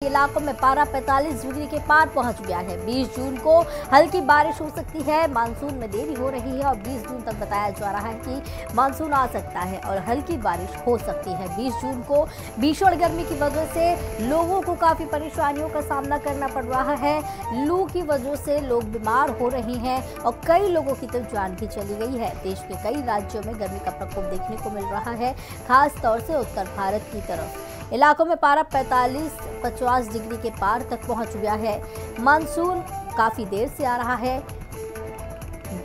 इलाकों में पारा 45 डिग्री के पार पहुंच गया है। 20 जून को हल्की बारिश हो सकती है। मानसून में देरी हो रही है और 20 जून तक बताया जा रहा है कि मानसून आ सकता है और हल्की बारिश हो सकती है। 20 जून को भीषण गर्मी की वजह से लोगों को काफी परेशानियों का सामना करना पड़ रहा है। लू की वजह से लोग बीमार हो रहे हैं और कई लोगों की तो जान भी चली गई है। देश के कई राज्यों में गर्मी का प्रकोप देखने को मिल रहा है, खास तौर से उत्तर भारत की तरफ। इलाकों में पारा 45-50 डिग्री के पार तक पहुंच गया है। मानसून काफी देर से आ रहा है।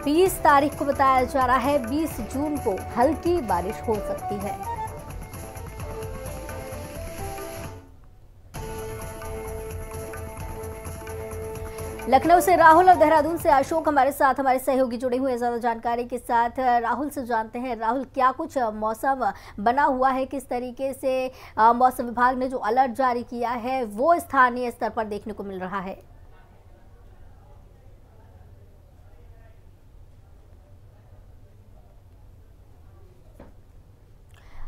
20 तारीख को बताया जा रहा है 20 जून को हल्की बारिश हो सकती है। लखनऊ से राहुल और देहरादून से अशोक हमारे साथ हमारे सहयोगी जुड़े हुए ज्यादा जानकारी के साथ। राहुल से जानते हैं, राहुल क्या कुछ मौसम बना हुआ है, किस तरीके से मौसम विभाग ने जो अलर्ट जारी किया है वो स्थानीय स्तर पर देखने को मिल रहा है?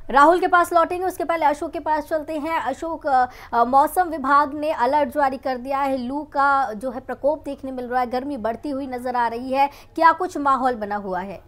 राहुल के पास लौटेंगे, उसके पहले अशोक के पास चलते हैं। अशोक, मौसम विभाग ने अलर्ट जारी कर दिया है, लू का जो है प्रकोप देखने मिल रहा है, गर्मी बढ़ती हुई नजर आ रही है, क्या कुछ माहौल बना हुआ है?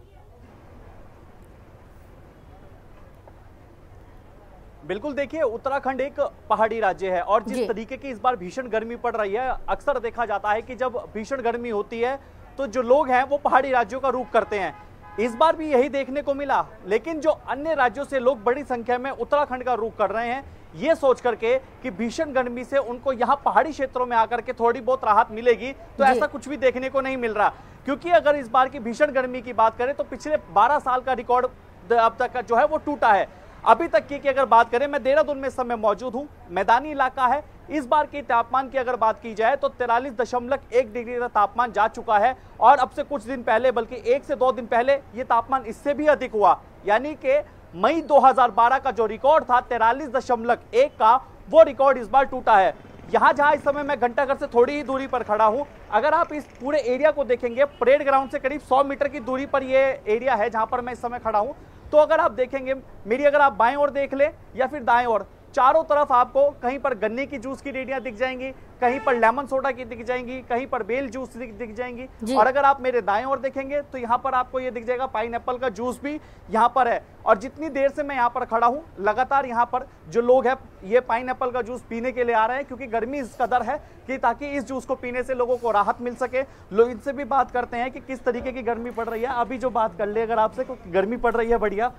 बिल्कुल, देखिए उत्तराखंड एक पहाड़ी राज्य है और जिस तरीके की इस बार भीषण गर्मी पड़ रही है, अक्सर देखा जाता है कि जब भीषण गर्मी होती है तो जो लोग हैं वो पहाड़ी राज्यों का रुख करते हैं। इस बार भी यही देखने को मिला, लेकिन जो अन्य राज्यों से लोग बड़ी संख्या में उत्तराखंड का रुख कर रहे हैं, ये सोच करके कि भीषण गर्मी से उनको यहाँ पहाड़ी क्षेत्रों में आकर के थोड़ी बहुत राहत मिलेगी, तो ऐसा कुछ भी देखने को नहीं मिल रहा। क्योंकि अगर इस बार की भीषण गर्मी की बात करें तो पिछले 12 साल का रिकॉर्ड अब तक जो है वो टूटा है। अभी तक की अगर बात करें, मैं देहरादून में इस समय मौजूद हूं, मैदानी इलाका है। इस बार के तापमान की अगर बात की जाए तो 43.1 डिग्री का तापमान जा चुका है और अब से कुछ दिन पहले, बल्कि 1 से 2 दिन पहले ये तापमान इससे भी अधिक हुआ। यानी कि मई 2012 का जो रिकॉर्ड था 43.1 का, वो रिकॉर्ड इस बार टूटा है। यहाँ जहां इस समय मैं घंटाघर से थोड़ी ही दूरी पर खड़ा हूं, अगर आप इस पूरे एरिया को देखेंगे, परेड ग्राउंड से करीब 100 मीटर की दूरी पर ये एरिया है जहां पर मैं इस समय खड़ा हूं, तो अगर आप देखेंगे मेरी, अगर आप बाएं ओर देख ले या फिर दाएं ओर, चारों तरफ आपको कहीं पर गन्ने की जूस की रेडियां दिख जाएंगी, कहीं पर लेमन सोडा की दिख जाएंगी, कहीं पर बेल जूस दिख जाएंगी, और अगर आप मेरे दाएं ओर देखेंगे तो यहाँ पर आपको ये दिख जाएगा पाइनएप्पल का जूस भी यहाँ पर है। और जितनी देर से मैं यहाँ पर खड़ा हूँ, लगातार यहाँ पर जो लोग हैं ये पाइनएप्पल का जूस पीने के लिए आ रहे हैं, क्योंकि गर्मी इस कदर है कि ताकि इस जूस को पीने से लोगों को राहत मिल सके। लोग इनसे भी बात करते हैं कि किस तरीके की गर्मी पड़ रही है। अभी जो बात कर ले अगर आपसे, गर्मी पड़ रही है बढ़िया,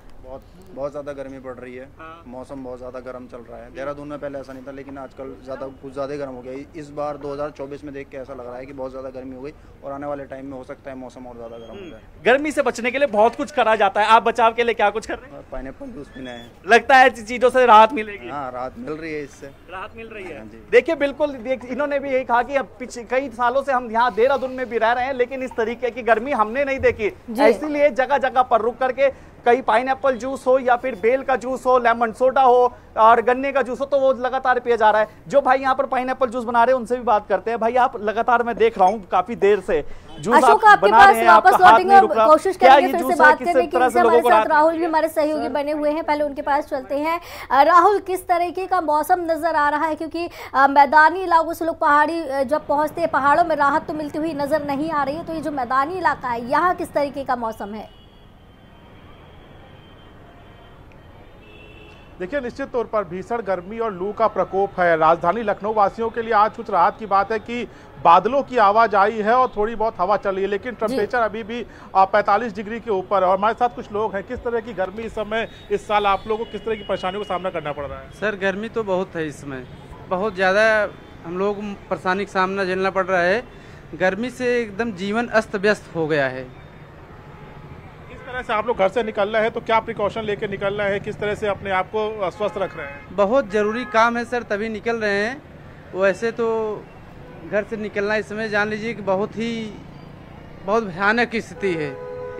बहुत ज़्यादा गर्मी पड़ रही है। मौसम बहुत ज़्यादा गर्म चल रहा है। देहरादून में पहले ऐसा नहीं था, लेकिन आजकल कुछ ज़्यादा गर्म हो गया। इस बार 2024 में देख के ऐसा लग रहा है कि बहुत ज़्यादा गर्मी हो गई और आने वाले टाइम में हो सकता है मौसम और ज़्यादा गर्म हो जाए। गर्मी से बचने के लिए बहुत कुछ करा जाता है, आप बचाव के लिए क्या कुछ कर रहे हैं? पाइनएप्पल जूस पीना है। लगता है चीज़ों से राहत मिलेगी? हाँ, राहत मिल रही है, इससे राहत मिल रही है। देखिए बिल्कुल, इन्होंने भी यही कहा कि अब पिछले कई सालों से हम यहाँ देहरादून में भी रह रहे हैं, लेकिन इस तरीके की गर्मी हमने नहीं देखी। इसीलिए जगह जगह पर रुक करके कहीं पाइनएप्पल जूस हो या फिर बेल का जूस हो, लेमन सोडा हो और गन्ने का जूस हो, तो वो लगातार पिया जा रहा है। जो भाई यहाँ पर पाइनएप्पल जूस बना रहे हैं उनसे भी बात करते हैं। भाई, आप लगातार मैं देख रहा हूँ काफी देर से जूस आप बना रहे हैं, आपका हाथ नहीं रुक रहा, कोशिश करेंगे फिर से बात करने की। हमारे साथ राहुल भी हमारे सहयोगी बने हुए हैं, पहले उनके पास चलते हैं। राहुल, किस तरीके का मौसम नजर आ रहा है? क्योंकि मैदानी इलाकों से लोग पहाड़ी जब पहुंचते हैं, पहाड़ों में राहत तो मिलती हुई नजर नहीं आ रही है, तो ये जो मैदानी इलाका है यहाँ किस तरीके का मौसम है? देखिए, निश्चित तौर पर भीषण गर्मी और लू का प्रकोप है। राजधानी लखनऊ वासियों के लिए आज कुछ राहत की बात है कि बादलों की आवाजाही है और थोड़ी बहुत हवा चल रही है, लेकिन टेम्परेचर अभी भी 45 डिग्री के ऊपर है। और हमारे साथ कुछ लोग हैं, किस तरह की गर्मी इस समय, इस साल आप लोगों को किस तरह की परेशानियों का सामना करना पड़ रहा है? सर, गर्मी तो बहुत है इसमें, बहुत ज़्यादा हम लोग परेशानी का सामना झेलना पड़ रहा है। गर्मी से एकदम जीवन अस्त व्यस्त हो गया है। तरह से आप लोग घर से निकल रहे हैं तो क्या प्रिकॉशन लेके निकल रहे हैं, किस तरह से अपने आप को स्वस्थ रख रहे हैं? बहुत ज़रूरी काम है सर, तभी निकल रहे हैं। वैसे तो घर से निकलना इस समय जान लीजिए कि बहुत भयानक स्थिति है।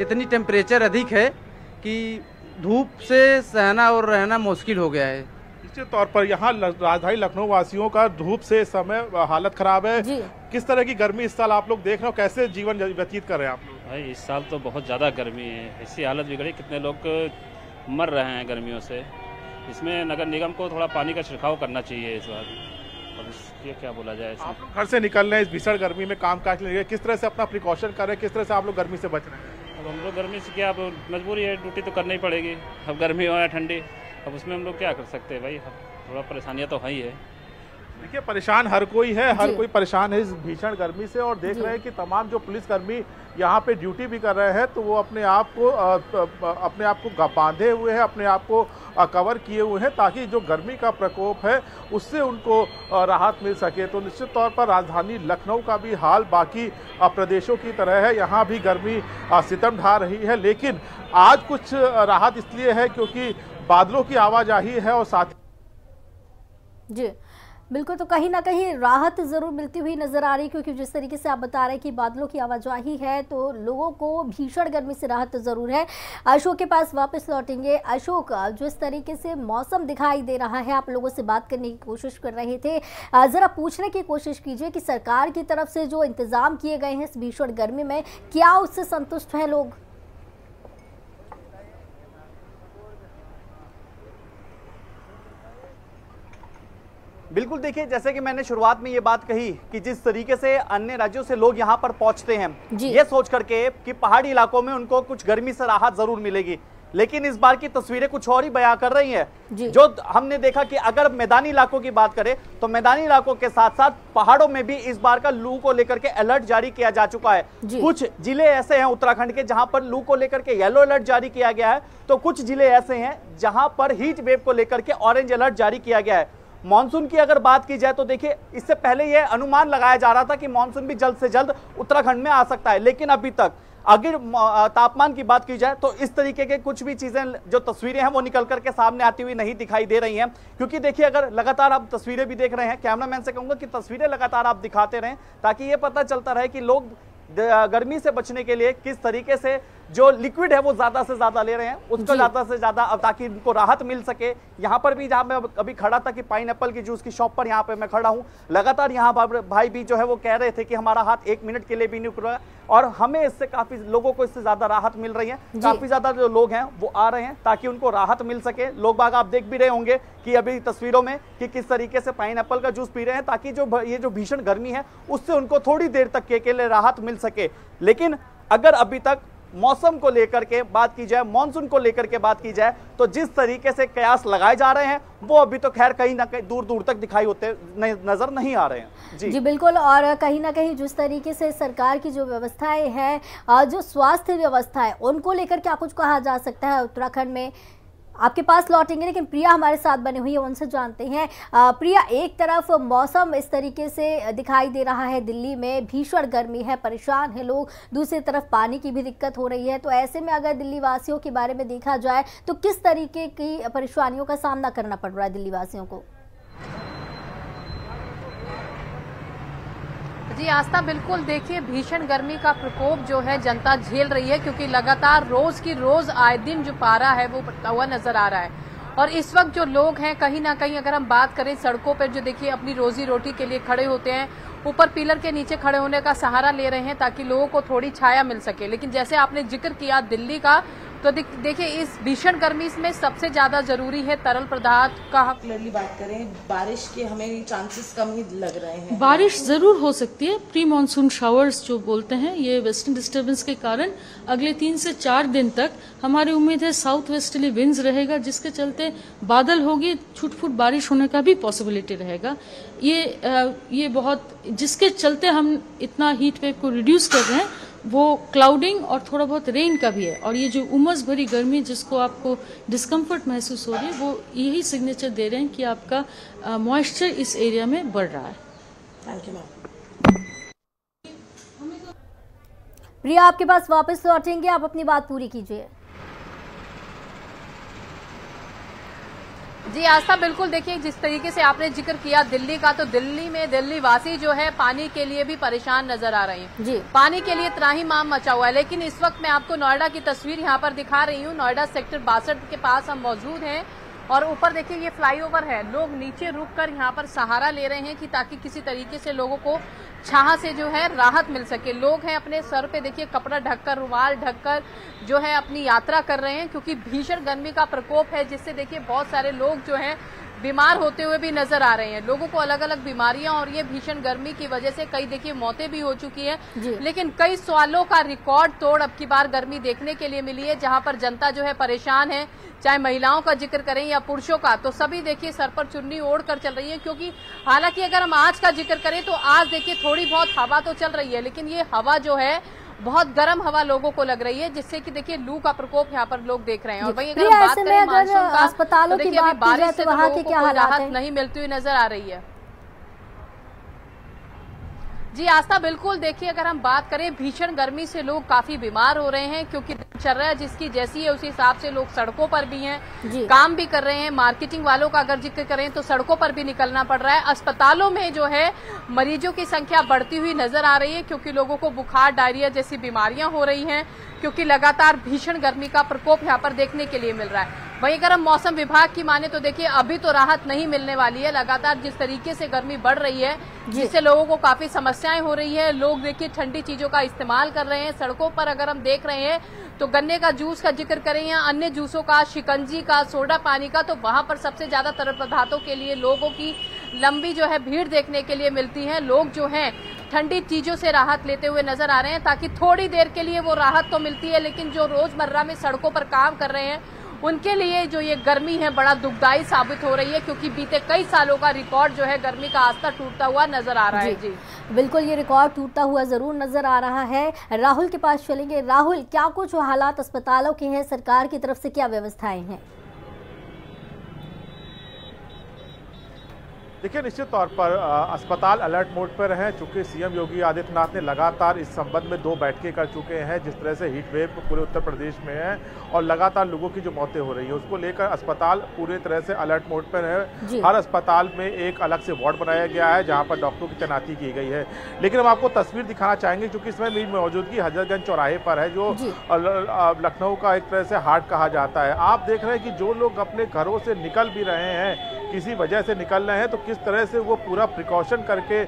इतनी टेम्परेचर अधिक है कि धूप से सहना और रहना मुश्किल हो गया है। निश्चित तौर पर यहाँ राजधानी लखनऊ वासियों का धूप से इस समय हालत खराब है। किस तरह की गर्मी इस साल आप लोग देख रहे हो, कैसे जीवन व्यतीत कर रहे हैं आप लोग? भाई, इस साल तो बहुत ज़्यादा गर्मी है, ऐसी हालत बिगड़ी, कितने लोग मर रहे हैं गर्मियों से। इसमें नगर निगम को थोड़ा पानी का छिड़काव करना चाहिए इस बार। अब इसलिए क्या बोला जाए इसमें। आप लोग घर से निकल रहे हैं इस भीषण गर्मी में काम काज के लिए, किस तरह से अपना प्रिकॉशन कर रहे हैं, किस तरह से आप लोग गर्मी से बच रहे हैं? अब हम लोग गर्मी से क्या, अब मजबूरी है, ड्यूटी तो करनी ही पड़ेगी। अब गर्मी हो या ठंडी, अब उसमें हम लोग क्या कर सकते हैं भाई, थोड़ा परेशानियाँ तो है ही है। देखिए परेशान हर कोई है, हर कोई परेशान है इस भीषण गर्मी से, और देख रहे हैं कि तमाम जो पुलिसकर्मी यहाँ पे ड्यूटी भी कर रहे हैं तो वो अपने आप को बांधे हुए हैं, अपने आप को कवर किए हुए हैं ताकि जो गर्मी का प्रकोप है उससे उनको राहत मिल सके। तो निश्चित तौर पर राजधानी लखनऊ का भी हाल बाकी प्रदेशों की तरह है, यहाँ भी गर्मी सितम ढा रही है, लेकिन आज कुछ राहत इसलिए है क्योंकि बादलों की आवाजाही है और साथ जी बिल्कुल, तो कहीं ना कहीं राहत ज़रूर मिलती हुई नज़र आ रही है, क्योंकि जिस तरीके से आप बता रहे हैं कि बादलों की आवाजाही है तो लोगों को भीषण गर्मी से राहत ज़रूर है। अशोक के पास वापस लौटेंगे। अशोक, जिस तरीके से मौसम दिखाई दे रहा है, आप लोगों से बात करने की कोशिश कर रहे थे, ज़रा पूछने की कोशिश कीजिए कि सरकार की तरफ से जो इंतज़ाम किए गए हैं इस भीषण गर्मी में, क्या उससे संतुष्ट हैं लोग? बिल्कुल, देखिए जैसे कि मैंने शुरुआत में ये बात कही कि जिस तरीके से अन्य राज्यों से लोग यहाँ पर पहुंचते हैं ये सोच करके कि पहाड़ी इलाकों में उनको कुछ गर्मी से राहत जरूर मिलेगी, लेकिन इस बार की तस्वीरें कुछ और ही बयां कर रही हैं। जो हमने देखा कि अगर मैदानी इलाकों की बात करें तो मैदानी इलाकों के साथ साथ पहाड़ों में भी इस बार का लू को लेकर के अलर्ट जारी किया जा चुका है। कुछ जिले ऐसे हैं उत्तराखंड के जहां पर लू को लेकर के येलो अलर्ट जारी किया गया है, तो कुछ जिले ऐसे हैं जहां पर हीट वेव को लेकर के ऑरेंज अलर्ट जारी किया गया है। मानसून की अगर बात की जाए तो देखिए इससे पहले यह अनुमान लगाया जा रहा था कि मानसून भी जल्द से जल्द उत्तराखंड में आ सकता है, लेकिन अभी तक अगर तापमान की बात की जाए तो इस तरीके के कुछ भी चीजें, जो तस्वीरें हैं वो निकल करके सामने आती हुई नहीं दिखाई दे रही हैं। क्योंकि देखिए अगर लगातार आप तस्वीरें भी देख रहे हैं, कैमरामैन से कहूंगा कि तस्वीरें लगातार आप दिखाते रहें ताकि ये पता चलता रहे कि लोग गर्मी से बचने के लिए किस तरीके से जो लिक्विड है वो ज्यादा से ज्यादा ले रहे हैं, उसको ज्यादा से ज्यादा, ताकि उनको राहत मिल सके। यहाँ पर भी जहाँ मैं अभी खड़ा था कि पाइनएप्पल की जूस की शॉप पर यहाँ पे मैं खड़ा हूँ, लगातार यहाँ भाई भी जो है वो कह रहे थे कि हमारा हाथ 1 मिनट के लिए भी नहीं रुक रहा है, और हमें इससे काफी लोगों को इससे ज्यादा राहत मिल रही है। काफी ज्यादा जो लोग हैं वो आ रहे हैं ताकि उनको राहत मिल सके। लोग बाग आप देख भी रहे होंगे कि अभी तस्वीरों में कि किस तरीके से पाइनएप्पल का जूस पी रहे हैं ताकि जो ये जो भीषण गर्मी है उससे उनको थोड़ी देर तक के लिए राहत मिल सके। लेकिन अगर अभी तक मौसम को लेकर के बात की जाए, मानसून को लेकर के बात की जाए, तो जिस तरीके से कयास लगाए जा रहे हैं वो अभी तो खैर कहीं ना कहीं दूर दूर तक दिखाई होते नजर नहीं आ रहे हैं। जी बिल्कुल, और कहीं ना कहीं जिस तरीके से सरकार की जो व्यवस्थाएं हैं, जो स्वास्थ्य व्यवस्था है, उनको लेकर क्या कुछ कहा जा सकता है उत्तराखंड में? आपके पास लौटेंगे, लेकिन प्रिया हमारे साथ बने हुई है, उनसे जानते हैं। प्रिया, एक तरफ मौसम इस तरीके से दिखाई दे रहा है, दिल्ली में भीषण गर्मी है, परेशान है लोग, दूसरी तरफ पानी की भी दिक्कत हो रही है, तो ऐसे में अगर दिल्ली वासियों के बारे में देखा जाए तो किस तरीके की परेशानियों का सामना करना पड़ रहा है दिल्ली वासियों को? जी आस्था, बिल्कुल देखिए भीषण गर्मी का प्रकोप जो है जनता झेल रही है, क्योंकि लगातार रोज की रोज आए दिन जो पारा है वो बढ़ता हुआ नजर आ रहा है। और इस वक्त जो लोग हैं कहीं ना कहीं अगर हम बात करें सड़कों पर, जो देखिए अपनी रोजी रोटी के लिए खड़े होते हैं, ऊपर पिलर के नीचे खड़े होने का सहारा ले रहे हैं ताकि लोगों को थोड़ी छाया मिल सके। लेकिन जैसे आपने जिक्र किया दिल्ली का, तो देखिए इस भीषण गर्मी में सबसे ज्यादा जरूरी है तरल पदार्थ का। क्लियरली बात करें, बारिश के हमें चांसेस कम ही लग रहे हैं। बारिश जरूर हो सकती है, प्री मानसून शावर्स जो बोलते हैं, ये वेस्टर्न डिस्टर्बेंस के कारण अगले 3 से 4 दिन तक हमारी उम्मीद है साउथ वेस्टर्ली विंड्स रहेगा, जिसके चलते बादल होगी, छुट-फुट बारिश होने का भी पॉसिबिलिटी रहेगा। ये बहुत, जिसके चलते हम इतना हीट वेव को रिड्यूस कर रहे हैं, वो क्लाउडिंग और थोड़ा बहुत रेन का भी है। और ये जो उमस भरी गर्मी जिसको आपको डिस्कम्फर्ट महसूस हो रही है, वो यही सिग्नेचर दे रहे हैं कि आपका मॉइस्चर इस एरिया में बढ़ रहा है। Thank you ma'am. प्रिया, आपके पास वापस लौटेंगे, आप अपनी बात पूरी कीजिए। जी आस्था, बिल्कुल देखिए जिस तरीके से आपने जिक्र किया दिल्ली का, तो दिल्ली में दिल्ली वासी जो है पानी के लिए भी परेशान नजर आ रहे हैं। जी पानी के लिए त्राहिमाम मचा हुआ है। लेकिन इस वक्त मैं आपको नोएडा की तस्वीर यहाँ पर दिखा रही हूँ। नोएडा सेक्टर 62 के पास हम मौजूद हैं और ऊपर देखिए ये फ्लाईओवर है, लोग नीचे रुककर यहाँ पर सहारा ले रहे हैं कि ताकि किसी तरीके से लोगों को छाह से जो है राहत मिल सके। लोग हैं अपने सर पे देखिए कपड़ा ढककर, रुमाल ढककर जो है अपनी यात्रा कर रहे हैं, क्योंकि भीषण गर्मी का प्रकोप है, जिससे देखिए बहुत सारे लोग जो हैं बीमार होते हुए भी नजर आ रहे हैं। लोगों को अलग अलग बीमारियां और ये भीषण गर्मी की वजह से कई देखिए मौतें भी हो चुकी हैं। लेकिन कई सालों का रिकॉर्ड तोड़ अब की बार गर्मी देखने के लिए मिली है, जहां पर जनता जो है परेशान है। चाहे महिलाओं का जिक्र करें या पुरुषों का, तो सभी देखिए सर पर चुन्नी ओढ़ कर चल रही है। क्योंकि हालांकि अगर हम आज का जिक्र करें तो आज देखिए थोड़ी बहुत हवा तो चल रही है, लेकिन ये हवा जो है बहुत गर्म हवा लोगों को लग रही है, जिससे कि देखिए लू का प्रकोप यहाँ पर लोग देख रहे हैं। और वहीं अगर बात करें मानसून का, अस्पतालों की बात बारिश से वहाँ की क्या राहत नहीं मिलती हुई नजर आ रही है। जी आस्था, बिल्कुल देखिए अगर हम बात करें भीषण गर्मी से लोग काफी बीमार हो रहे हैं, क्योंकि दिनचर्या जिसकी जैसी है उसी हिसाब से लोग सड़कों पर भी हैं, काम भी कर रहे हैं। मार्केटिंग वालों का अगर जिक्र करें तो सड़कों पर भी निकलना पड़ रहा है। अस्पतालों में जो है मरीजों की संख्या बढ़ती हुई नजर आ रही है, क्योंकि लोगों को बुखार, डायरिया जैसी बीमारियां हो रही हैं, क्योंकि लगातार भीषण गर्मी का प्रकोप यहाँ पर देखने के लिए मिल रहा है। वहीं अगर हम मौसम विभाग की माने तो देखिए अभी तो राहत नहीं मिलने वाली है। लगातार जिस तरीके से गर्मी बढ़ रही है, जिससे लोगों को काफी समस्याएं हो रही है, लोग देखिए ठंडी चीजों का इस्तेमाल कर रहे हैं। सड़कों पर अगर हम देख रहे हैं तो गन्ने का जूस का जिक्र करें या अन्य जूसों का, शिकंजी का, सोडा पानी का, तो वहां पर सबसे ज्यादा तरल पदार्थों के लिए लोगों की लंबी जो है भीड़ देखने के लिए मिलती है। लोग जो है ठंडी चीजों से राहत लेते हुए नजर आ रहे हैं, ताकि थोड़ी देर के लिए वो राहत तो मिलती है, लेकिन जो रोजमर्रा में सड़कों पर काम कर रहे हैं उनके लिए जो ये गर्मी है बड़ा दुखदायी साबित हो रही है, क्योंकि बीते कई सालों का रिकॉर्ड जो है गर्मी का आस्था टूटता हुआ नजर आ रहा है। जी बिल्कुल, ये रिकॉर्ड टूटता हुआ जरूर नजर आ रहा है। राहुल के पास चलेंगे। राहुल, क्या कुछ हालात अस्पतालों के हैं, सरकार की तरफ से क्या व्यवस्थाएं हैं? देखिए, निश्चित तौर पर अस्पताल अलर्ट मोड पर हैं, चूंकि सीएम योगी आदित्यनाथ ने लगातार इस संबंध में 2 बैठकें कर चुके हैं। जिस तरह से हीट वेव पूरे उत्तर प्रदेश में है और लगातार लोगों की जो मौतें हो रही है, उसको लेकर अस्पताल पूरे तरह से अलर्ट मोड पर है। हर अस्पताल में एक अलग से वार्ड बनाया गया है, जहां पर डॉक्टरों की तैनाती की गई है। लेकिन हम आपको तस्वीर दिखाना चाहेंगे, क्योंकि इसमें मेरी मौजूदगी हजरतगंज चौराहे पर है, जो लखनऊ का एक तरह से हार्ट कहा जाता है। आप देख रहे हैं कि जो लोग अपने घरों से निकल भी रहे हैं, किसी वजह से निकल रहे हैं, तो किस तरह से वो पूरा प्रिकॉशन करके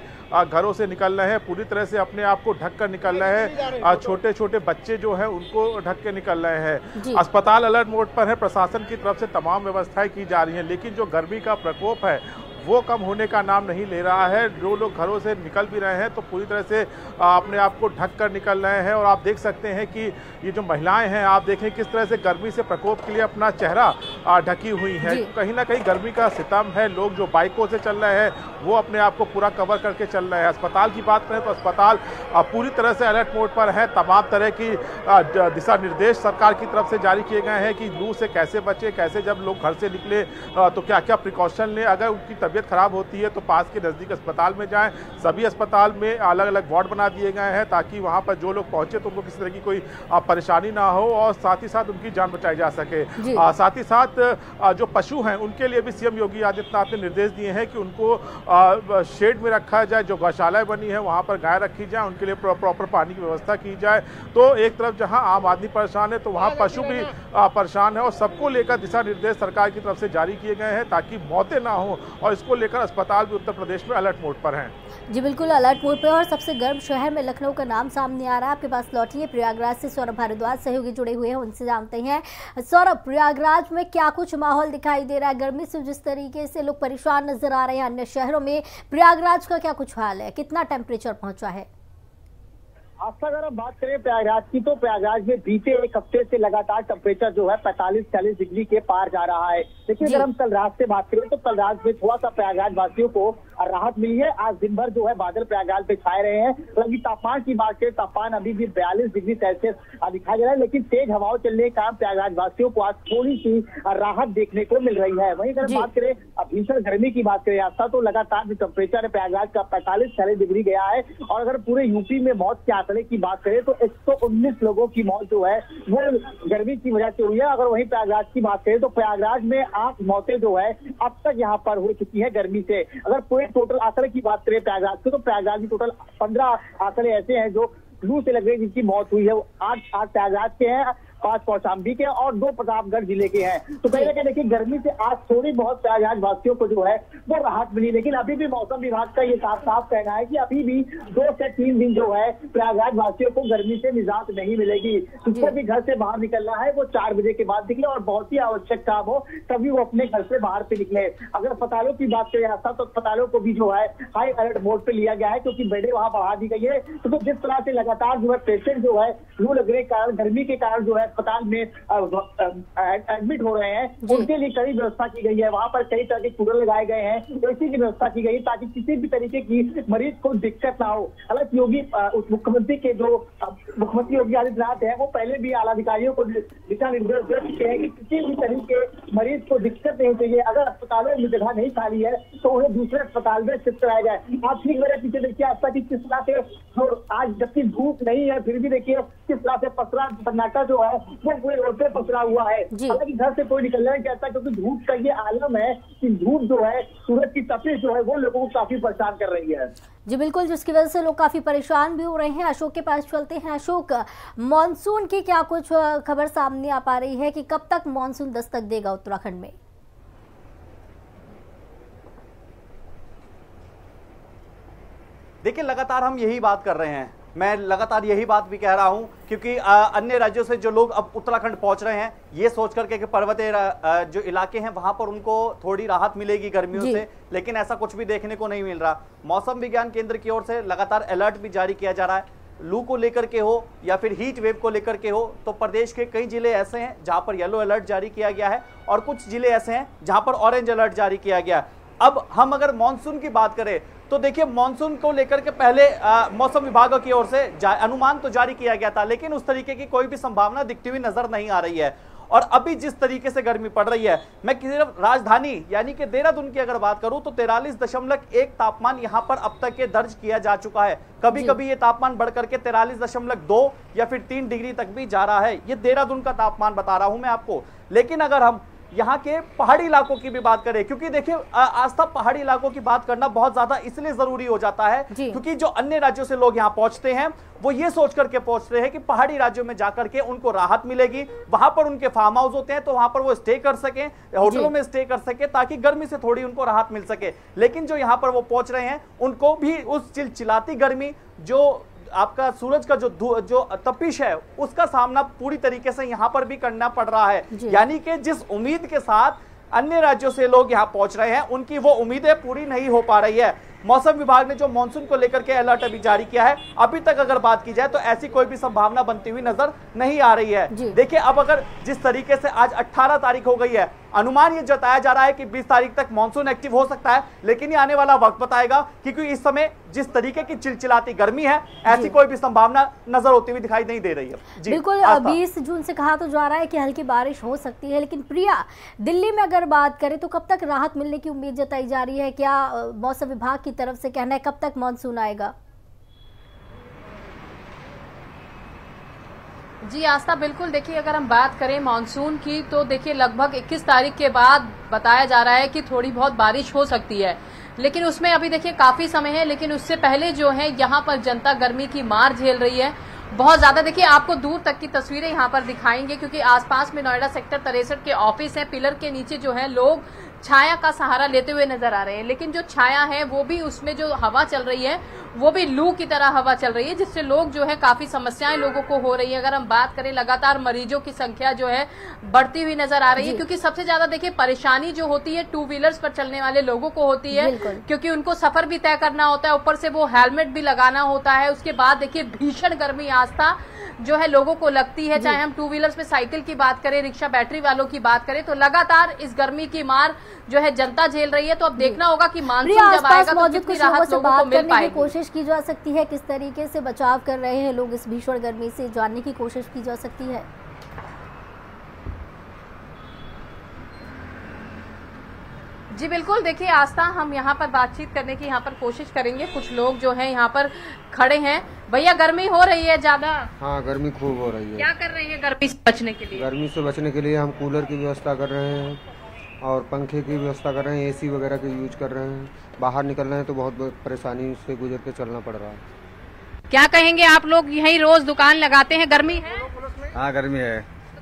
घरों से निकल रहे हैं, पूरी तरह से अपने आप को ढक कर निकल रहे हैं। छोटे छोटे बच्चे जो हैं उनको ढक के निकल रहे हैं। अस्पताल अलर्ट मोड पर है, प्रशासन की तरफ से तमाम व्यवस्थाएं की जा रही हैं, लेकिन जो गर्मी का प्रकोप है वो कम होने का नाम नहीं ले रहा है। जो लोग घरों से निकल भी रहे हैं तो पूरी तरह से अपने आप को ढक कर निकल रहे हैं। और आप देख सकते हैं कि ये जो महिलाएं हैं, आप देखें किस तरह से गर्मी से प्रकोप के लिए अपना चेहरा ढकी हुई हैं। कहीं ना कहीं गर्मी का सितम है। लोग जो बाइकों से चल रहे हैं वो अपने आप को पूरा कवर करके चल रहे हैं। अस्पताल की बात करें तो अस्पताल पूरी तरह से अलर्ट मोड पर है। तमाम तरह की दिशा निर्देश सरकार की तरफ से जारी किए गए हैं कि लू से कैसे बचे, कैसे जब लोग घर से निकले तो क्या क्या प्रिकॉशन लें। अगर उनकी तबीयत खराब होती है तो पास के नज़दीक अस्पताल में जाएं। सभी अस्पताल में अलग अलग वार्ड बना दिए गए हैं, ताकि वहां पर जो लोग पहुंचे तो उनको किसी तरह की कोई परेशानी ना हो और साथ ही साथ उनकी जान बचाई जा सके। साथ ही साथ जो पशु हैं उनके लिए भी सीएम योगी आदित्यनाथ ने निर्देश दिए हैं कि उनको शेड में रखा जाए। जो गौशालाएं बनी है वहां पर गाय रखी जाए, उनके लिए प्रॉपर पानी की व्यवस्था की जाए। तो एक तरफ जहां आम आदमी परेशान है तो वहां पशु भी परेशान है, और सबको लेकर दिशा निर्देश सरकार की तरफ से जारी किए गए हैं ताकि मौतें ना हो। और इसको लेकर अस्पताल भी उत्तर प्रदेश में अलर्ट मोड पर हैं। जी बिल्कुल, अलर्ट मोड पर। और सबसे गर्म शहर में लखनऊ का नाम सामने आ रहा है। आपके पास लौटिए, प्रयागराज से सौरभ भारद्वाज सहयोगी जुड़े हुए हैं, उनसे जानते हैं। सौरभ, प्रयागराज में क्या कुछ माहौल दिखाई दे रहा है? गर्मी से जिस तरीके से लोग परेशान नजर आ रहे हैं अन्य शहरों में, प्रयागराज का क्या कुछ हाल है? कितना टेम्परेचर पहुंचा है? आस्था, अगर हम बात करें प्रयागराज की तो प्रयागराज में बीते एक हफ्ते से लगातार टेम्परेचर जो है 45-40 डिग्री के पार जा रहा है। लेकिन अगर हम कल रात से बात करें तो कल रात में थोड़ा सा प्रयागराज वासियों को राहत मिली है। आज दिन भर जो है बादल प्रयागराज में छाए रहे हैं। हालांकि तापमान की बात करें, तापमान अभी भी 42 डिग्री सेल्सियस दिखाई दे रहा है, लेकिन तेज हवाओं चलने के कारण प्रयागराज वासियों को आज थोड़ी सी राहत देखने को मिल रही है। वहीं अगर बात करें भीषण गर्मी की बात करें आस्था, तो लगातार जो टेम्परेचर है प्रयागराज का 45-40 डिग्री गया है। और अगर पूरे यूपी में मौत के आंकड़े की बात करें तो 119 लोगों की मौत जो है वो गर्मी की वजह से हुई है। अगर वहीं प्रयागराज की बात करें तो प्रयागराज में 8 मौतें जो है अब तक यहाँ पर हो चुकी है गर्मी से। अगर पूरे टोटल आंकड़े की बात करें प्रयागराज के तो प्रयागराज में टोटल 15 आंकड़े ऐसे हैं जो लू से लग रही जिनकी मौत हुई है। वो 8 प्रयागराज के हैं 5 कौशाम्बी के और 2 प्रतापगढ़ जिले के हैं। तो कहीं ना कहीं देखिए गर्मी से आज थोड़ी बहुत प्रयागराज वासियों को जो है वो राहत मिली, लेकिन अभी भी मौसम विभाग का ये साफ साफ कहना है कि अभी भी 2 से 3 दिन जो है प्रयागराज वासियों को गर्मी से निजात नहीं मिलेगी। जिसको भी घर से बाहर निकलना है वो 4 बजे के बाद निकले और बहुत ही आवश्यक काम हो तभी वो अपने घर से बाहर पे निकले। अगर अस्पतालों की बात करें तो अस्पतालों को भी जो है हाई अलर्ट मोड पे लिया गया है, क्योंकि बेडें वहां बढ़ा दी गई है। तो जिस तरह से लगातार जो है पेशेंट जो है लू लगने के कारण, गर्मी के कारण जो है अस्पताल में एडमिट हो रहे हैं, उनके लिए कड़ी व्यवस्था की गई है। वहां पर कई तरह के कूलर लगाए गए हैं, एसी की व्यवस्था की गई ताकि किसी भी तरीके की मरीज को दिक्कत ना हो। हालांकि मुख्यमंत्री योगी आदित्यनाथ है वो पहले भी आला अधिकारियों को दिशा निर्देश दे चुके हैं कि किसी भी तरीके मरीज को दिक्कत नहीं चाहिए। अगर अस्पतालों में जगह नहीं खाली है तो उन्हें दूसरे अस्पताल में शिफ्ट कराया जाए। आप ठीक मेरे पीछे देखिए आस्था की किस तरह से आज जबकि धूप नहीं है फिर भी देखिए किस तरह से पसरा सन्नाटा जो है वो पूरे रोड पे पसरा हुआ है। हालांकि घर से कोई निकलना नहीं चाहता क्योंकि धूप का ये आलम है कि धूप जो है सूरज की तपिश जो है वो लोगों को काफी परेशान कर रही है। जी बिल्कुल, जिसकी वजह से लोग काफी परेशान भी हो रहे हैं। अशोक के पास चलते हैं। अशोक, मॉनसून की क्या कुछ खबर सामने आ पा रही है कि कब तक मॉनसून दस्तक देगा उत्तराखंड में? देखिए लगातार हम यही बात कर रहे हैं, मैं लगातार यही बात भी कह रहा हूं क्योंकि अन्य राज्यों से जो लोग अब उत्तराखंड पहुंच रहे हैं ये सोच करके कि पर्वतीय जो इलाके हैं वहां पर उनको थोड़ी राहत मिलेगी गर्मियों से, लेकिन ऐसा कुछ भी देखने को नहीं मिल रहा। मौसम विज्ञान केंद्र की ओर से लगातार अलर्ट भी जारी किया जा रहा है, लू को लेकर के हो या फिर हीट वेव को लेकर के हो। तो प्रदेश के कई जिले ऐसे हैं जहां पर येलो अलर्ट जारी किया गया है और कुछ जिले ऐसे हैं जहां पर ऑरेंज अलर्ट जारी किया गया है। अब हम अगर मानसून की बात करें तो देखिए मानसून को लेकर के पहले मौसम विभाग की ओर से अनुमान तो जारी किया गया था, लेकिन उस तरीके की कोई भी संभावना दिखती हुई नजर नहीं आ रही है। और अभी जिस तरीके से गर्मी पड़ रही है, मैं सिर्फ राजधानी यानी कि देहरादून की अगर बात करूं तो 43.1 तापमान यहां पर अब तक के दर्ज किया जा चुका है। कभी कभी ये तापमान बढ़कर के 43.2 या फिर 3 डिग्री तक भी जा रहा है। ये देहरादून का तापमान बता रहा हूं मैं आपको। लेकिन अगर हम यहाँ के पहाड़ी इलाकों की भी बात करें, क्योंकि देखिए आस्था पहाड़ी इलाकों की बात करना बहुत ज्यादा इसलिए जरूरी हो जाता है क्योंकि जो अन्य राज्यों से लोग यहाँ पहुंचते हैं वो ये सोच करके पहुंचते हैं कि पहाड़ी राज्यों में जाकर के उनको राहत मिलेगी, वहां पर उनके फार्म हाउस होते हैं तो वहां पर वो स्टे कर सकें, होटलों में स्टे कर सके ताकि गर्मी से थोड़ी उनको राहत मिल सके। लेकिन जो यहाँ पर वो पहुंच रहे हैं उनको भी उस चिलचिलाती गर्मी, जो आपका सूरज का जो तपिश है उसका सामना पूरी तरीके से यहां पर भी करना पड़ रहा है। यानी कि जिस उम्मीद के साथ अन्य राज्यों से लोग यहां पहुंच रहे हैं उनकी वो उम्मीदें पूरी नहीं हो पा रही है। मौसम विभाग ने जो मानसून को लेकर के अलर्ट अभी जारी किया है, अभी तक अगर बात की जाए तो ऐसी कोई भी संभावना बनती हुई नजर नहीं आ रही है। देखिए अब अगर जिस तरीके से आज 18 तारीख हो गई है, अनुमान ये जताया जा रहा है कि 20 तारीख तक मानसून एक्टिव हो सकता है, लेकिन ये आने वाला वक्त बताएगा क्योंकि इस समय जिस तरीके की चिलचिलाती गर्मी है ऐसी कोई भी संभावना नजर होती हुई दिखाई नहीं दे रही है। बिल्कुल 20 जून से कहा तो जा रहा है कि हल्की बारिश हो सकती है, लेकिन प्रिया दिल्ली में अगर बात करें तो कब तक राहत मिलने की उम्मीद जताई जा रही है? क्या मौसम विभाग की तरफ से कहना है कब तक मानसून आएगा? जी आस्था, बिल्कुल देखिए अगर हम बात करें मानसून की तो देखिए लगभग 21 तारीख के बाद बताया जा रहा है कि थोड़ी बहुत बारिश हो सकती है, लेकिन उसमें अभी देखिए काफी समय है। लेकिन उससे पहले जो है यहाँ पर जनता गर्मी की मार झेल रही है बहुत ज्यादा। देखिए आपको दूर तक की तस्वीरें यहाँ पर दिखाएंगे क्योंकि आसपास में नोएडा सेक्टर 63 के ऑफिस है, पिलर के नीचे जो है लोग छाया का सहारा लेते हुए नजर आ रहे हैं, लेकिन जो छाया है वो भी उसमें जो हवा चल रही है वो भी लू की तरह हवा चल रही है, जिससे लोग जो है काफी समस्याएं लोगों को हो रही है। अगर हम बात करें लगातार मरीजों की संख्या जो है बढ़ती हुई नजर आ रही है, क्योंकि सबसे ज्यादा देखिए परेशानी जो होती है 2 व्हीलर्स पर चलने वाले लोगों को होती है, क्योंकि उनको सफर भी तय करना होता है, ऊपर से वो हेलमेट भी लगाना होता है। उसके बाद देखिए भीषण गर्मी आस्था जो है लोगों को लगती है, चाहे हम 2 व्हीलर्स पे साइकिल की बात करें, रिक्शा बैटरी वालों की बात करें, तो लगातार इस गर्मी की मार जो है जनता झेल रही है। तो अब देखना होगा कि मानसून जब आएगा तो कितनी राहत लोगों को मिल पाएगी। कोशिश की जा सकती है, किस तरीके से बचाव कर रहे हैं लोग इस भीषण गर्मी से, जानने की कोशिश की जा सकती है। जी बिल्कुल, देखिए आस्था हम यहाँ पर बातचीत करने की यहाँ पर कोशिश करेंगे। कुछ लोग जो हैं यहाँ पर खड़े हैं। भैया गर्मी हो रही है ज्यादा? हाँ गर्मी खूब हो रही है। क्या कर रहे हैं गर्मी से बचने के लिए? गर्मी से बचने के लिए हम कूलर की व्यवस्था कर रहे हैं और पंखे की व्यवस्था कर रहे हैं, एसी वगैरह के यूज कर रहे हैं। बाहर निकलना है तो बहुत परेशानी से गुजर के चलना पड़ रहा है। क्या कहेंगे आप लोग, यहीं रोज दुकान लगाते हैं, गर्मी है? हाँ गर्मी है। तो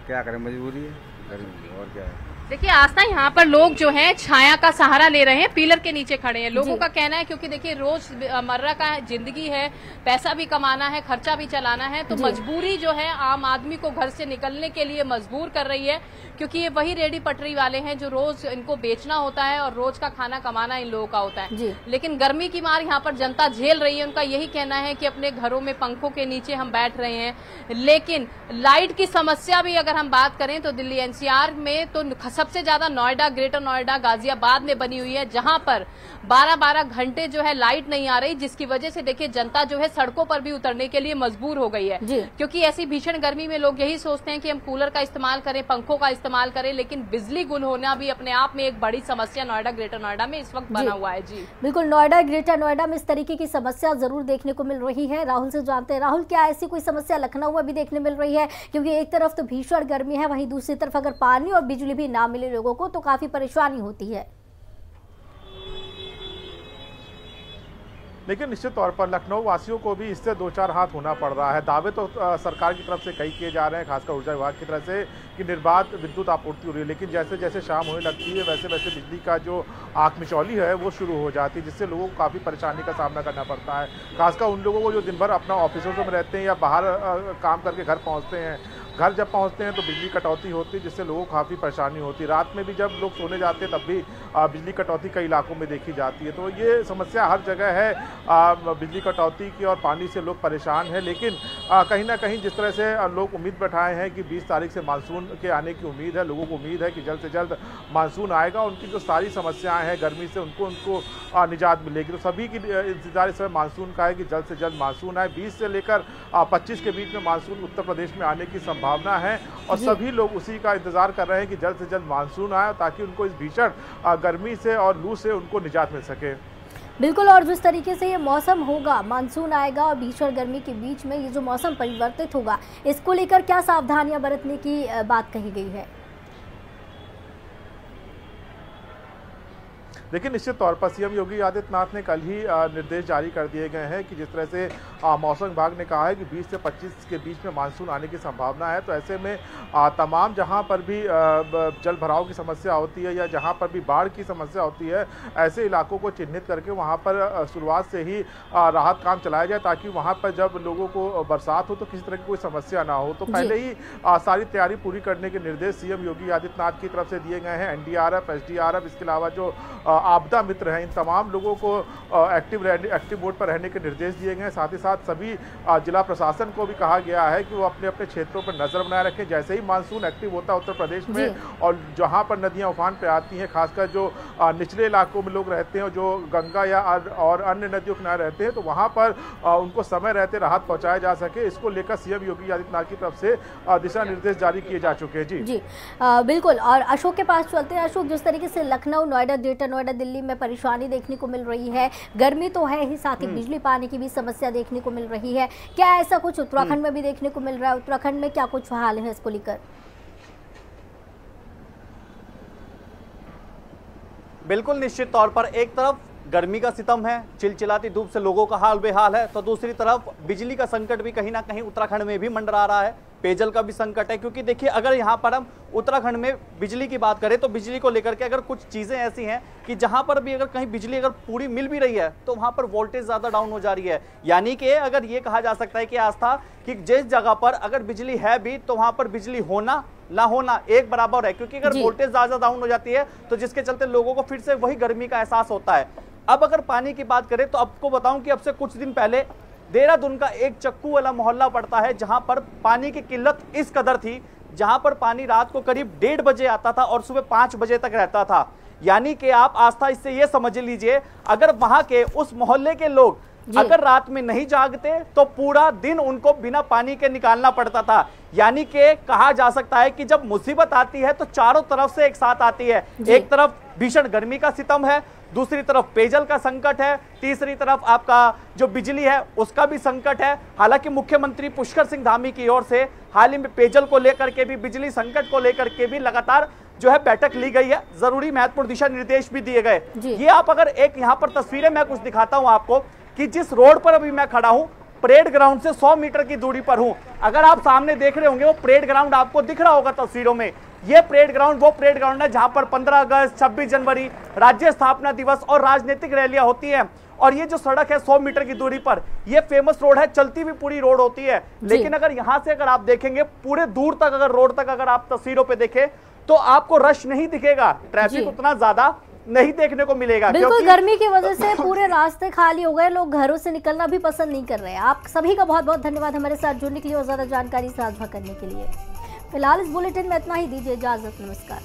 क्या करें, मजबूरी है, गर्मी और क्या है। देखिए आस्था, यहाँ पर लोग जो हैं छाया का सहारा ले रहे हैं, पिलर के नीचे खड़े हैं। लोगों का कहना है क्योंकि देखिए रोज मर्रा का जिंदगी है, पैसा भी कमाना है, खर्चा भी चलाना है, तो मजबूरी जो है आम आदमी को घर से निकलने के लिए मजबूर कर रही है, क्योंकि ये वही रेडी पटरी वाले हैं जो रोज इनको बेचना होता है और रोज का खाना कमाना इन लोगों का होता है। लेकिन गर्मी की मार यहाँ पर जनता झेल रही है। उनका यही कहना है कि अपने घरों में पंखों के नीचे हम बैठ रहे हैं, लेकिन लाइट की समस्या भी अगर हम बात करें तो दिल्ली एनसीआर में तो सबसे ज्यादा नोएडा, ग्रेटर नोएडा, गाजियाबाद में बनी हुई है, जहां पर 12-12 घंटे जो है लाइट नहीं आ रही, जिसकी वजह से देखिए जनता जो है सड़कों पर भी उतरने के लिए मजबूर हो गई है। क्योंकि ऐसी भीषण गर्मी में लोग यही सोचते हैं कि हम कूलर का इस्तेमाल करें, पंखों का इस्तेमाल करें, लेकिन बिजली गुल होना भी अपने आप में एक बड़ी समस्या नोएडा, ग्रेटर नोएडा में इस वक्त बना हुआ है। जी बिल्कुल, नोएडा, ग्रेटर नोएडा में इस तरीके की समस्या जरूर देखने को मिल रही है। राहुल से जानते हैं, राहुल क्या ऐसी कोई समस्या लखनऊ में भी देखने मिल रही है? क्योंकि एक तरफ तो भीषण गर्मी है, वहीं दूसरी तरफ अगर पानी और बिजली भी ना मिले लोगों को तो काफी परेशानी होती है। लेकिन निश्चित तौर पर लखनऊ वासियों को भी इससे दो चार हाथ होना पड़ रहा है। दावे तो सरकार की तरफ से कई किए जा रहे हैं, खासकर ऊर्जा विभाग की तरफ से, कि निर्बाध विद्युत आपूर्ति हो रही है, लेकिन जैसे जैसे शाम होने लगती है वैसे वैसे बिजली का जो आंख मिचौली है वो शुरू हो जाती है, जिससे लोगों को काफ़ी परेशानी का सामना करना पड़ता है। खासकर उन लोगों को जो दिन भर अपना ऑफिसों में रहते हैं या बाहर काम करके घर पहुँचते हैं। घर जब पहुंचते हैं तो बिजली कटौती होती है, जिससे लोगों को काफ़ी परेशानी होती है। रात में भी जब लोग सोने जाते हैं तब भी बिजली कटौती कई इलाकों में देखी जाती है। तो ये समस्या हर जगह है, बिजली कटौती की, और पानी से लोग परेशान हैं। लेकिन कहीं ना कहीं जिस तरह से लोग उम्मीद बैठाए हैं कि 20 तारीख से मानसून के आने की उम्मीद है, लोगों को उम्मीद है कि जल्द से जल्द मानसून आएगा, उनकी जो सारी समस्याएँ हैं गर्मी से उनको निजात मिलेगी। तो सभी की इंतजार इस समय मानसून का है कि जल्द से जल्द मानसून आए। 20 से लेकर 25 के बीच में मानसून उत्तर प्रदेश में आने की भावना है, और सभी लोग उसी का इंतजार कर रहे हैं कि जल्द से जल्द मानसून आए, ताकि उनको इस भीषण गर्मी से और लू से उनको निजात मिल सके। बिल्कुल, और जिस तरीके से ये मौसम होगा, मानसून आएगा और भीषण गर्मी के बीच में ये जो मौसम परिवर्तित होगा, इसको लेकर क्या सावधानियां बरतने की बात कही गई है? लेकिन निश्चित तौर पर सीएम योगी आदित्यनाथ ने कल ही निर्देश जारी कर दिए गए हैं कि जिस तरह से मौसम विभाग ने कहा है कि 20 से 25 के बीच में मानसून आने की संभावना है, तो ऐसे में तमाम जहां पर भी जल भराव की समस्या होती है या जहां पर भी बाढ़ की समस्या होती है, ऐसे इलाकों को चिन्हित करके वहां पर शुरुआत से ही राहत काम चलाया जाए, ताकि वहां पर जब लोगों को बरसात हो तो किसी तरह की कोई समस्या ना हो। तो पहले ही सारी तैयारी पूरी करने के निर्देश सीएम योगी आदित्यनाथ की तरफ से दिए गए हैं। एनडीआरएफ, एसडीआरएफ, इसके अलावा जो आपदा मित्र हैं, इन तमाम लोगों को एक्टिव मोड पर रहने के निर्देश दिए गए हैं। साथ ही साथ सभी जिला प्रशासन को भी कहा गया है कि वो अपने अपने क्षेत्रों पर नजर बनाए रखें। जैसे ही मानसून एक्टिव होता है उत्तर प्रदेश में, और जहां पर नदियां उफान पे आती हैं, खासकर जो निचले इलाकों में लोग रहते हैं, जो गंगा या और अन्य नदियों किनारे रहते हैं, तो वहां पर उनको समय रहते राहत पहुंचाया जा सके, इसको लेकर सीएम योगी आदित्यनाथ की तरफ से दिशा निर्देश जारी किए जा चुके हैं। जी बिल्कुल, और अशोक के पास चलते हैं। अशोक, जिस तरीके से लखनऊ, नोएडा, ग्रेटर नोएडा, दिल्ली में परेशानी देखने को मिल रही है, गर्मी तो है ही, साथ ही बिजली पानी की भी समस्या देखने को मिल रही है, क्या ऐसा कुछ उत्तराखंड में भी देखने को मिल रहा है? उत्तराखंड में क्या कुछ हाल है इसको लेकर? बिल्कुल, निश्चित तौर पर एक तरफ गर्मी का सितम है, चिलचिलाती धूप से लोगों का हाल बेहाल है, तो दूसरी तरफ बिजली का संकट भी कहीं ना कहीं उत्तराखंड में भी मंडरा रहा है। पेयजल का भी संकट है, क्योंकि देखिए अगर यहाँ पर हम उत्तराखंड में बिजली की बात करें तो बिजली को लेकर के अगर कुछ चीज़ें ऐसी हैं कि जहाँ पर भी अगर कहीं बिजली अगर पूरी मिल भी रही है तो वहाँ पर वोल्टेज ज़्यादा डाउन हो जा रही है। यानी कि अगर ये कहा जा सकता है कि आस्था कि जिस जगह पर अगर बिजली है भी तो वहाँ पर बिजली होना ना होना एक बराबर है, क्योंकि अगर वोल्टेज ज़्यादा डाउन हो जाती है तो जिसके चलते लोगों को फिर से वही गर्मी का एहसास होता है। अब अगर पानी की बात करें तो आपको बताऊं कि अब से कुछ दिन पहले देहरादून का एक चक्कू वाला मोहल्ला पड़ता है, जहां पर पानी की किल्लत इस कदर थी, जहां पर पानी रात को करीब 1:30 बजे आता था और सुबह 5 बजे तक रहता था। यानी कि आप आस्था इससे ये समझ लीजिए, अगर वहां के उस मोहल्ले के लोग अगर रात में नहीं जागते तो पूरा दिन उनको बिना पानी के निकालना पड़ता था। यानी कि कहा जा सकता है कि जब मुसीबत आती है तो चारों तरफ से एक साथ आती है। एक तरफ भीषण गर्मी का सितम है, दूसरी तरफ पेयजल का संकट है, तीसरी तरफ आपका जो बिजली है उसका भी संकट है। हालांकि मुख्यमंत्री पुष्कर सिंह धामी की ओर से हाल ही में पेयजल को लेकर के भी, बिजली संकट को लेकर के भी लगातार जो है बैठक ली गई है, जरूरी महत्वपूर्ण दिशा निर्देश भी दिए गए। ये आप अगर एक यहाँ पर तस्वीरें मैं कुछ दिखाता हूं आपको कि जिस रोड पर अभी मैं खड़ा हूं परेड ग्राउंड से 100 मीटर की दूरी पर हूं। अगर आप सामने देख रहे होंगे वो परेड ग्राउंड आपको दिख रहा होगा तस्वीरों में। ये परेड ग्राउंड वो परेड ग्राउंड है जहां पर 15 अगस्त, 26 जनवरी, राज्य स्थापना दिवस और राजनीतिक रैलियां होती हैं। और ये जो सड़क है 100 मीटर की दूरी पर, ये फेमस रोड है, चलती हुई पूरी रोड होती है। लेकिन अगर यहां से अगर आप देखेंगे पूरे दूर तक, अगर रोड तक अगर आप तस्वीरों पे देखें तो आपको रश नहीं दिखेगा, ट्रैफिक उतना ज्यादा नहीं देखने को मिलेगा। बिल्कुल, गर्मी की वजह से पूरे रास्ते खाली हो गए, लोग घरों से निकलना भी पसंद नहीं कर रहे हैं। आप सभी का बहुत बहुत धन्यवाद हमारे साथ जुड़ने के लिए और ज्यादा जानकारी साझा करने के लिए। फिलहाल इस बुलेटिन में इतना ही, दीजिए इजाजत, नमस्कार।